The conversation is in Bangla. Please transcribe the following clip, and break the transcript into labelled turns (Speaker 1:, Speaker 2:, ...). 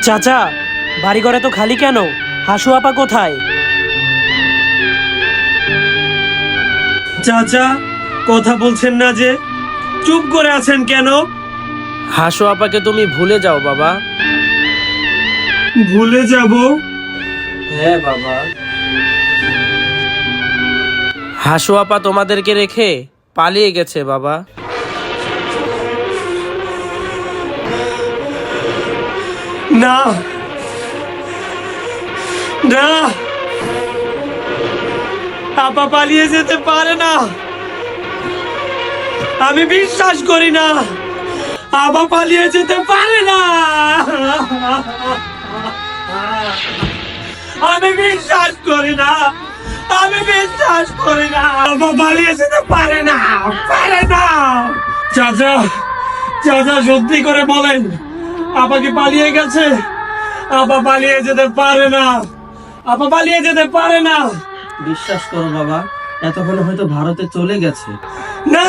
Speaker 1: চাচা, বাড়িঘরে তো খালি কেন? হাসু আপা কোথায়? চাচা, কথা বলছেন না যে, চুপ করে আছেন কেন?
Speaker 2: হাসু আপাকে তুমি ভুলে যাও বাবা।
Speaker 1: ভুলে যাব?
Speaker 2: হ্যাঁ বাবা। হাসু আপা তোমাদেরকে রেখে পালিয়ে গেছে বাবা।
Speaker 1: না না, আপা পালিয়ে যেতে পারে না। আমি বিশ্বাস করি না, আপা পালিয়ে যেতে পারে না। আমি বিশ্বাস করি না, আমি বিশ্বাস করি না, আপা পালিয়ে যেতে পারে না, পারে না। চাচা, চাচা সত্যি করে বলেন, আপা কি পালিয়ে গেছে? আপা পালিয়ে যেতে পারে না, আপা পালিয়ে যেতে পারে না।
Speaker 2: বিশ্বাস করো বাবা, এতক্ষণ হয়তো ভারতে চলে গেছে।
Speaker 1: না